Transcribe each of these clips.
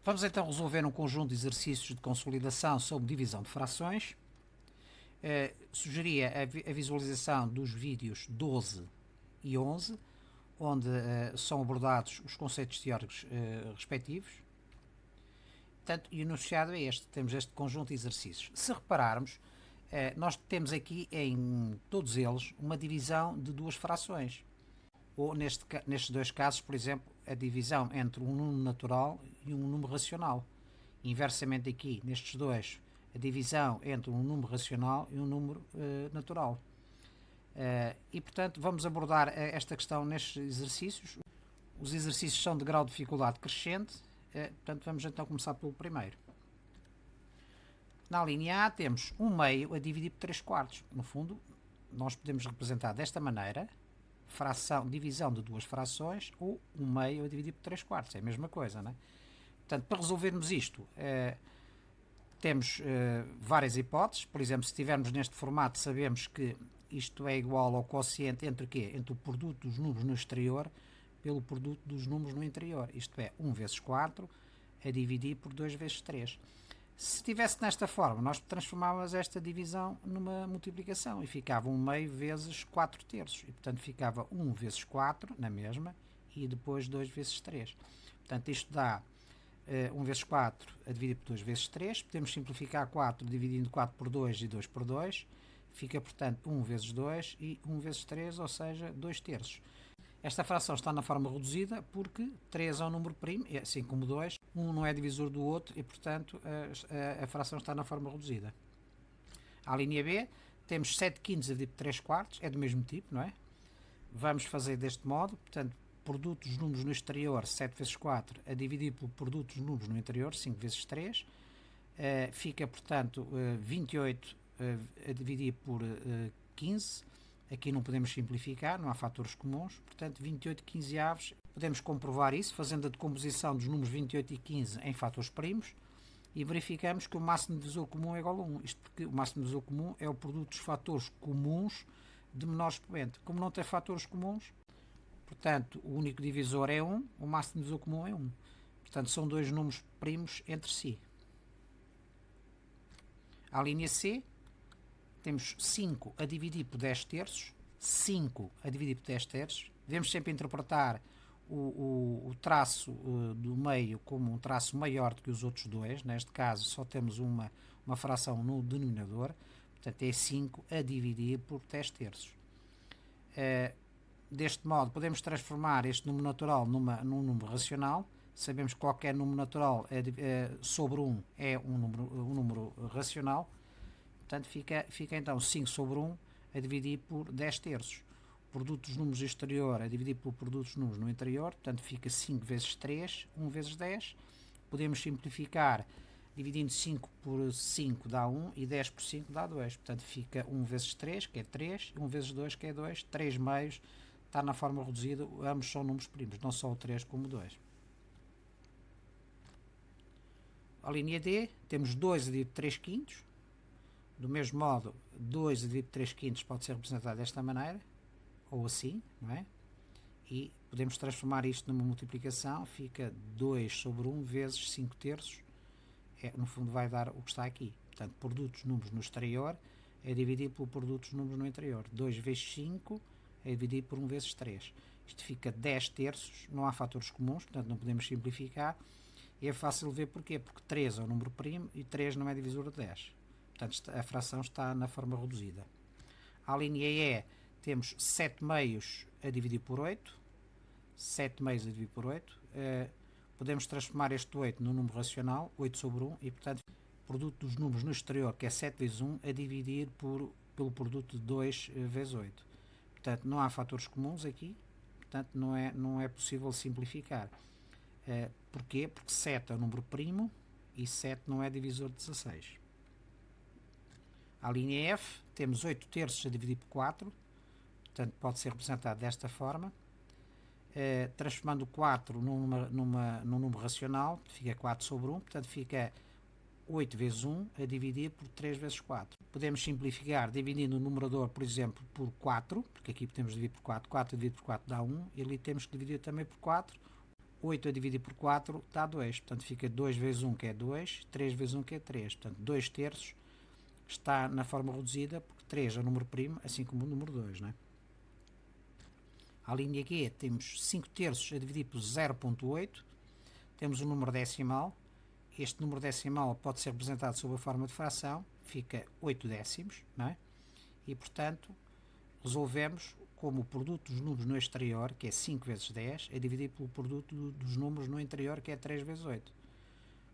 Vamos então resolver um conjunto de exercícios de consolidação sobre divisão de frações. Sugeria a visualização dos vídeos 12 e 11, onde são abordados os conceitos teóricos respectivos. Portanto, e o enunciado é este, temos este conjunto de exercícios. Se repararmos, nós temos aqui em todos eles uma divisão de duas frações. Ou nestes dois casos, por exemplo, a divisão entre um número natural e um número racional. Inversamente aqui, nestes dois, a divisão entre um número racional e um número natural. E, portanto, vamos abordar esta questão nestes exercícios. Os exercícios são de grau de dificuldade crescente, portanto, vamos então começar pelo primeiro. Na linha A temos 1/2 a dividir por 3/4. No fundo, nós podemos representar desta maneira: divisão de duas frações, ou 1/2 a dividir por 3/4, é a mesma coisa, não é? Portanto, para resolvermos isto, temos várias hipóteses. Por exemplo, se estivermos neste formato, sabemos que isto é igual ao quociente entre o quê? Entre o produto dos números no exterior pelo produto dos números no interior. Isto é, 1 vezes 4 a dividir por 2 vezes 3. Se estivesse nesta forma, nós transformávamos esta divisão numa multiplicação e ficava 1/2 vezes 4 terços. E, portanto, ficava 1 vezes 4 na mesma e depois 2 vezes 3. Portanto, isto dá 1 vezes 4 a dividir por 2 vezes 3. Podemos simplificar 4 dividindo 4 por 2 e 2 por 2. Fica, portanto, 1 vezes 2 e 1 vezes 3, ou seja, 2 terços. Esta fração está na forma reduzida porque 3 é um número primo, assim como 2. Um não é divisor do outro e, portanto, a fração está na forma reduzida. À linha B, temos 7/5 a dividir por 3/4, é do mesmo tipo, não é? Vamos fazer deste modo, portanto, produto dos números no exterior, 7 vezes 4, a dividir pelo produto dos números no interior, 5 vezes 3. Fica, portanto, 28 a dividir por 15. Aqui não podemos simplificar, não há fatores comuns, portanto 28 15avos. Podemos comprovar isso fazendo a decomposição dos números 28 e 15 em fatores primos e verificamos que o máximo divisor comum é igual a 1. Isto porque o máximo divisor comum é o produto dos fatores comuns de menor expoente. Como não tem fatores comuns, portanto o único divisor é 1, o máximo divisor comum é 1. Portanto são dois números primos entre si. À linha C, temos 5 a dividir por 10 terços, 5 a dividir por 10 terços. Devemos sempre interpretar o traço do meio como um traço maior do que os outros dois. Neste caso, só temos uma fração no denominador, portanto é 5 a dividir por 10 terços. Deste modo, podemos transformar este número natural num número racional. Sabemos que qualquer número natural sobre 1 é um número racional. Portanto, fica então 5 sobre 1 a dividir por 10 terços. O produto dos números exterior a dividir pelo produto dos números no interior. Portanto, fica 5 vezes 3, 1 vezes 10. Podemos simplificar, dividindo 5 por 5 dá 1 e 10 por 5 dá 2. Portanto, fica 1 vezes 3, que é 3, 1 vezes 2, que é 2. 3 meios está na forma reduzida. Ambos são números primos, não só o 3 como o 2. A linha D, temos 2 a dividir por 3 quintos. Do mesmo modo, 2 a dividir por 3 quintos pode ser representado desta maneira, ou assim, não é? E podemos transformar isto numa multiplicação, fica 2 sobre 1 vezes 5 terços, no fundo vai dar o que está aqui. Portanto, produto dos números no exterior é dividir pelo produto dos números no interior. 2 vezes 5 é dividir por 1 vezes 3. Isto fica 10 terços, não há fatores comuns, portanto não podemos simplificar. E é fácil ver porquê, porque 3 é um número primo e 3 não é divisor de 10. Portanto, a fração está na forma reduzida. À linha E, temos 7 meios a dividir por 8. 7 meios a dividir por 8. Podemos transformar este 8 num número racional, 8 sobre 1, e, portanto, produto dos números no exterior, que é 7 vezes 1, a dividir pelo produto de 2 vezes 8. Portanto, não há fatores comuns aqui, portanto, não é possível simplificar. Porquê? Porque 7 é um número primo e 7 não é divisor de 16. À linha F, temos 8 terços a dividir por 4, portanto pode ser representado desta forma. Transformando o 4 num número racional, fica 4 sobre 1, portanto fica 8 vezes 1 a dividir por 3 vezes 4. Podemos simplificar dividindo o numerador, por exemplo, por 4, porque aqui podemos dividir por 4, 4 dividido por 4 dá 1, e ali temos que dividir também por 4. 8 a dividir por 4 dá 2. Portanto, fica 2 vezes 1, que é 2, 3 vezes 1, que é 3. Portanto, 2 terços está na forma reduzida, porque 3 é o número primo, assim como o número 2. Não é? À linha G temos 5 terços a dividir por 0,8. Temos o número decimal. Este número decimal pode ser representado sob a forma de fração. Fica 8 décimos. Não é? E, portanto, resolvemos como o produto dos números no exterior, que é 5 vezes 10, é dividido pelo produto dos números no interior, que é 3 vezes 8.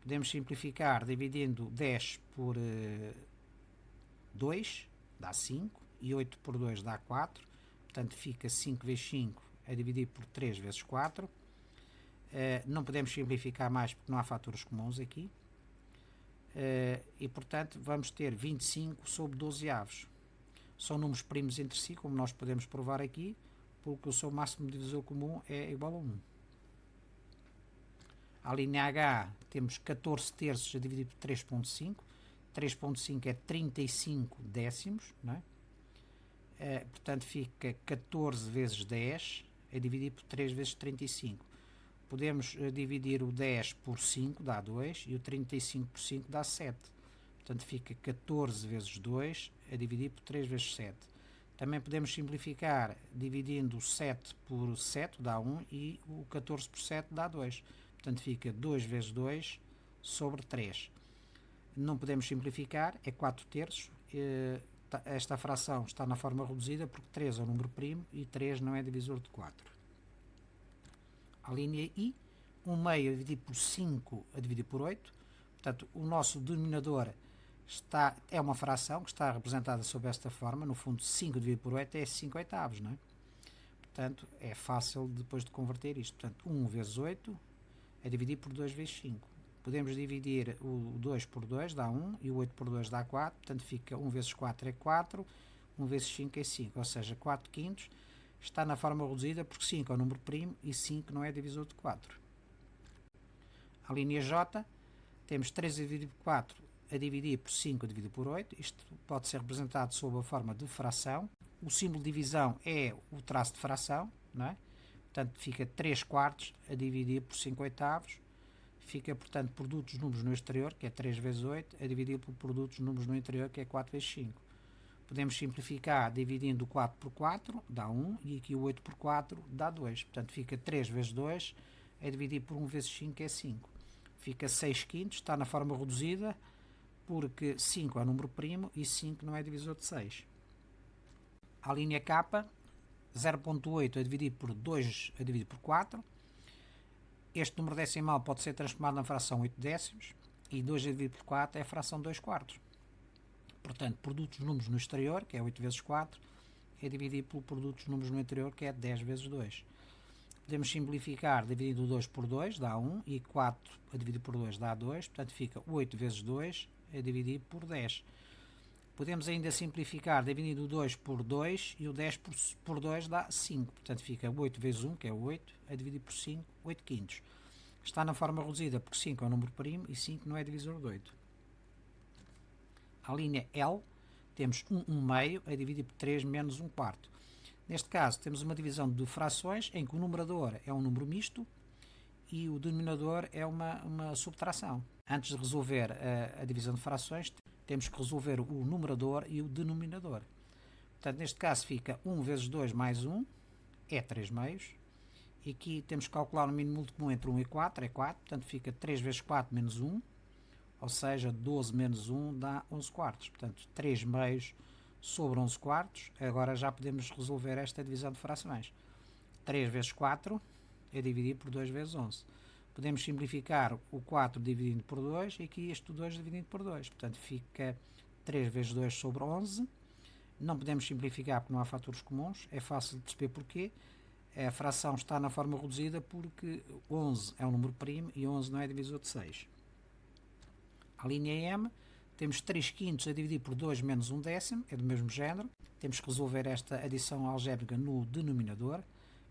Podemos simplificar dividindo 10 por 2, dá 5, e 8 por 2 dá 4. Portanto, fica 5 vezes 5 a dividir por 3 vezes 4. Não podemos simplificar mais porque não há faturas comuns aqui. E, portanto, vamos ter 25 sobre 12 avos. São números primos entre si, como nós podemos provar aqui, porque o seu máximo divisor comum é igual a 1. À linha H temos 14 terços a dividir por 3,5. 3,5 é 35 décimos, não é? Portanto, fica 14 vezes 10 a dividir por 3 vezes 35. Podemos dividir o 10 por 5, dá 2, e o 35 por 5 dá 7. Portanto, fica 14 vezes 2 a dividir por 3 vezes 7. Também podemos simplificar dividindo 7 por 7, dá 1, e o 14 por 7 dá 2. Portanto, fica 2 vezes 2 sobre 3. Não podemos simplificar, é 4 terços. Esta fração está na forma reduzida porque 3 é um número primo e 3 não é divisor de 4. A linha I, 1 meio a dividir por 5 a dividir por 8. Portanto, o nosso denominador é uma fração que está representada sob esta forma. No fundo, 5 dividido por 8 é 5 oitavos, não é? Portanto, é fácil depois de converter isto. Portanto, 1 vezes 8 é dividir por 2 vezes 5. Podemos dividir o 2 por 2, dá 1, e o 8 por 2 dá 4. Portanto, fica 1 vezes 4 é 4, 1 vezes 5 é 5. Ou seja, 4 quintos está na forma reduzida porque 5 é um número primo e 5 não é divisor de 4. A linha J, temos 3 a dividir por 4 a dividir por 5 a dividir por 8. Isto pode ser representado sob a forma de fração. O símbolo de divisão é o traço de fração, não é? Portanto, fica 3 quartos a dividir por 5 oitavos. Fica, portanto, produto dos números no exterior, que é 3 vezes 8, a dividir pelo produto dos números no interior, que é 4 vezes 5. Podemos simplificar dividindo o 4 por 4, dá 1, e aqui o 8 por 4 dá 2. Portanto, fica 3 vezes 2 a dividir por 1 vezes 5, que é 5. Fica 6 quintos, está na forma reduzida, porque 5 é um número primo e 5 não é divisor de 6. A linha K, 0,8 a dividir por 2 a dividir por 4. Este número decimal pode ser transformado na fração 8 décimos, e 2 a dividir por 4 é a fração 2 quartos. Portanto, produto dos números no exterior, que é 8 vezes 4, é dividido pelo produto dos números no interior, que é 10 vezes 2. Podemos simplificar dividindo o 2 por 2, dá 1, e 4 a dividir por 2 dá 2, portanto fica 8 vezes 2 a dividir por 10. Podemos ainda simplificar dividindo o 2 por 2, e o 10 por 2 dá 5, portanto fica 8 vezes 1, que é 8, a dividir por 5, 8 quintos. Está na forma reduzida porque 5 é um número primo e 5 não é divisor de 8. A linha L, temos 1 meio a dividir por 3 menos 1 quarto. Neste caso, temos uma divisão de frações em que o numerador é um número misto e o denominador é uma subtração. Antes de resolver a divisão de frações, temos que resolver o numerador e o denominador. Portanto, neste caso fica 1 vezes 2 mais 1, é 3 meios. E aqui temos que calcular o mínimo múltiplo comum entre 1 e 4, é 4. Portanto, fica 3 vezes 4 menos 1, ou seja, 12 menos 1 dá 11 quartos. Portanto, 3 meios sobre 11 quartos. Agora já podemos resolver esta divisão de frações. 3 vezes 4 é dividido por 2 vezes 11. Podemos simplificar o 4 dividindo por 2 e aqui este 2 dividindo por 2. Portanto, fica 3 vezes 2 sobre 11. Não podemos simplificar porque não há fatores comuns. É fácil de perceber porquê. A fração está na forma reduzida porque 11 é um número primo e 11 não é divisor de 6. A linha M, temos 3 quintos a dividir por 2 menos 1 décimo, é do mesmo género. Temos que resolver esta adição algébrica no denominador.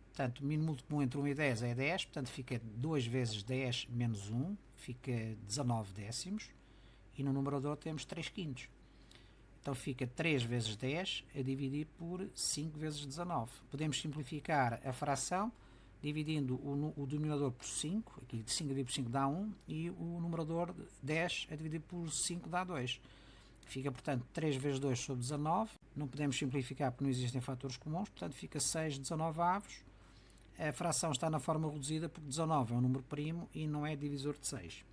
Portanto, o mínimo múltiplo entre 1 e 10 é 10, portanto fica 2 vezes 10 menos 1, fica 19 décimos. E no numerador temos 3 quintos. Então fica 3 vezes 10 a dividir por 5 vezes 19. Podemos simplificar a fração dividindo o denominador por 5, aqui 5 dividido por 5 dá 1, e o numerador 10 a dividir por 5 dá 2. Fica, portanto, 3 vezes 2 sobre 19. Não podemos simplificar porque não existem fatores comuns, portanto fica 6 19avos. A fração está na forma reduzida porque 19 é um número primo e não é divisor de 6.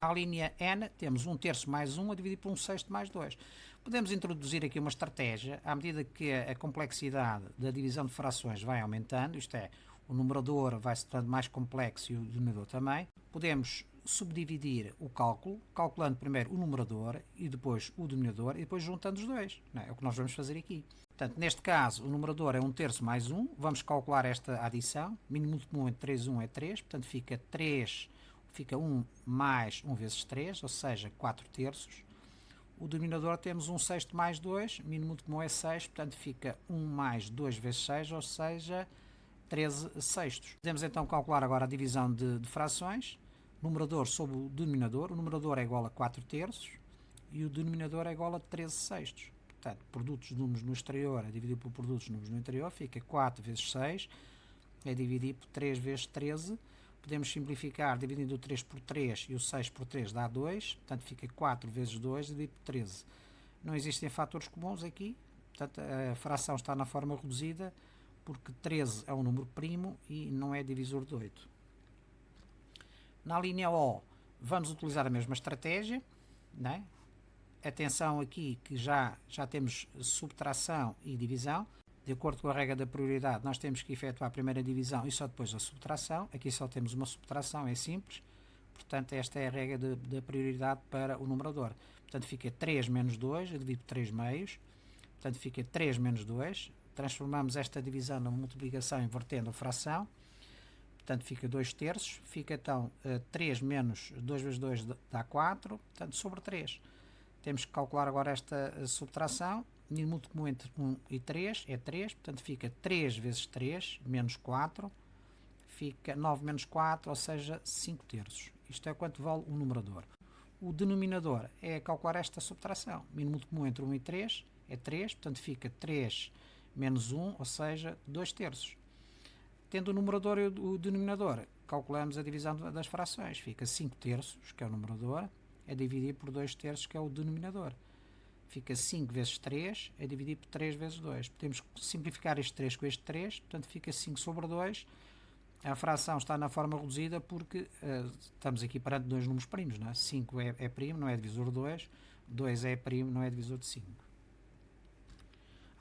Na linha N temos 1 terço mais 1 a dividir por 1 sexto mais 2. Podemos introduzir aqui uma estratégia, à medida que a complexidade da divisão de frações vai aumentando, isto é, o numerador vai se tornando mais complexo e o denominador também. Podemos subdividir o cálculo, calculando primeiro o numerador e depois o denominador e depois juntando os dois. Não é? É o que nós vamos fazer aqui. Portanto, neste caso, o numerador é 1 terço mais 1. Vamos calcular esta adição. Mínimo comum entre 3 e 1 é 3. Portanto, fica 1 mais 1 vezes 3, ou seja, 4 terços. O denominador temos 1 sexto mais 2. Mínimo comum é 6. Portanto, fica 1 mais 2 vezes 6, ou seja, 13 sextos. Podemos então calcular agora a divisão de frações. Numerador sobre o denominador. O numerador é igual a 4 terços e o denominador é igual a 13 sextos. Portanto, produtos de números no exterior é dividido por produtos de números no interior, fica 4 vezes 6 é dividido por 3 vezes 13. Podemos simplificar dividindo o 3 por 3 e o 6 por 3 dá 2, portanto fica 4 vezes 2 dividido por 13. Não existem fatores comuns aqui, portanto a fração está na forma reduzida porque 13 é um número primo e não é divisor de 8. Na linha O vamos utilizar a mesma estratégia, não é? Atenção aqui que já temos subtração e divisão. De acordo com a regra da prioridade, nós temos que efetuar a primeira divisão e só depois a subtração. Aqui só temos uma subtração, é simples. Portanto, esta é a regra da prioridade para o numerador. Portanto, fica 3 menos 2, eu divido por 3 meios. Portanto, fica 3 menos 2. Transformamos esta divisão na multiplicação invertendo a fração. Portanto, fica 2 terços. Fica então 3 menos 2 vezes 2 dá 4. Portanto, sobre 3. Temos que calcular agora esta subtração. Mínimo comum entre 1 e 3 é 3, portanto fica 3 vezes 3 menos 4, fica 9 menos 4, ou seja, 5 terços. Isto é quanto vale o numerador. O denominador é calcular esta subtração. Mínimo comum entre 1 e 3 é 3, portanto fica 3 menos 1, ou seja, 2 terços. Tendo o numerador e o denominador, calculamos a divisão das frações. Fica 5 terços, que é o numerador, é dividir por 2 terços, que é o denominador. Fica 5 vezes 3 é dividir por 3 vezes 2. Podemos simplificar este 3 com este 3, portanto fica 5 sobre 2. A fração está na forma reduzida porque estamos aqui perante dois números primos. Não é? 5 é primo, não é divisor de 2. 2 é primo, não é divisor de 5.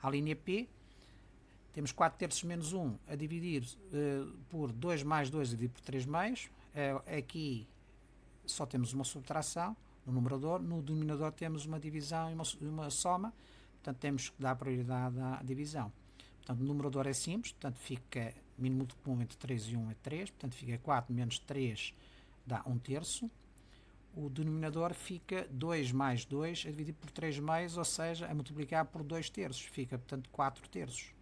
A linha P, temos 4 terços menos 1 a dividir por 2 mais 2 a dividir por 3 meios. Aqui só temos uma subtração no numerador, no denominador temos uma divisão e uma soma, portanto temos que dar prioridade à divisão. Portanto, o numerador é simples, portanto fica mínimo comum entre 3 e 1 é 3, portanto fica 4 menos 3 dá 1 terço. O denominador fica 2 mais 2 a dividir por 3 meios, ou seja, a multiplicar por 2 terços, fica portanto 4 terços.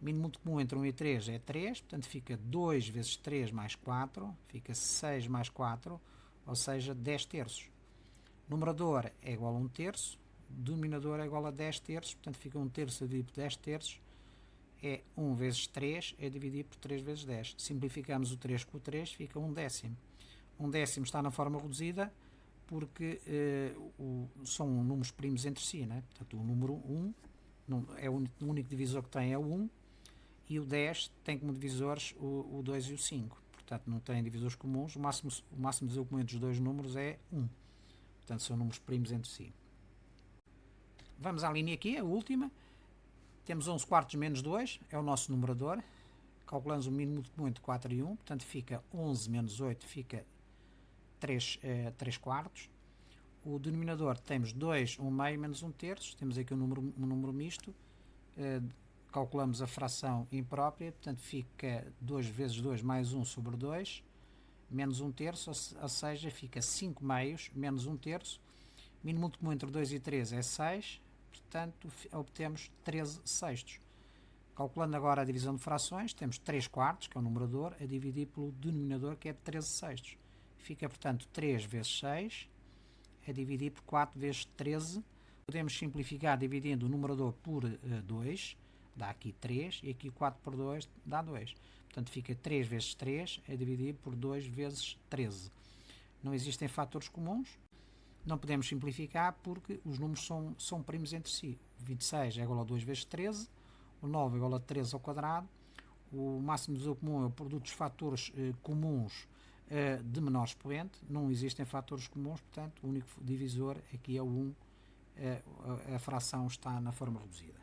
Mínimo comum entre 1 e 3 é 3, portanto fica 2 vezes 3 mais 4, fica 6 mais 4, ou seja, 10 terços. Numerador é igual a 1 terço, denominador é igual a 10 terços, portanto fica 1 terço a dividir por 10 terços, é 1 vezes 3, é dividir por 3 vezes 10. Simplificamos o 3 com o 3, fica 1 décimo. 1 décimo está na forma reduzida porque são números primos entre si, né? Portanto o número 1 é o único divisor que tem é o 1 e o 10 tem como divisores o 2 e o 5. Portanto não tem divisores comuns, o máximo divisor comum entre os dois números é 1. Portanto, são números primos entre si. Vamos à linha aqui, a última. Temos 11 quartos menos 2, é o nosso numerador. Calculamos o mínimo comum entre 4 e 1, portanto fica 11 menos 8, fica 3 quartos. O denominador temos 2, 1 meio menos 1 terço, temos aqui um número misto. Calculamos a fração imprópria, portanto fica 2 vezes 2 mais 1 sobre 2. Menos 1 terço, ou seja, fica 5 meios, menos 1 terço. Mínimo comum entre 2 e 3 é 6, portanto, obtemos 13 sextos. Calculando agora a divisão de frações, temos 3 quartos, que é o numerador, a dividir pelo denominador, que é 13 sextos. Fica, portanto, 3 vezes 6, a dividir por 4 vezes 13. Podemos simplificar dividindo o numerador por 2, dá aqui 3 e aqui 4 por 2 dá 2. Portanto, fica 3 vezes 3 é dividir por 2 vezes 13. Não existem fatores comuns, não podemos simplificar porque os números são primos entre si. O 26 é igual a 2 vezes 13, o 9 é igual a 13 ao quadrado, o máximo divisor comum é o produto dos fatores comuns de menor expoente, não existem fatores comuns, portanto o único divisor aqui é o 1, a fração está na forma reduzida.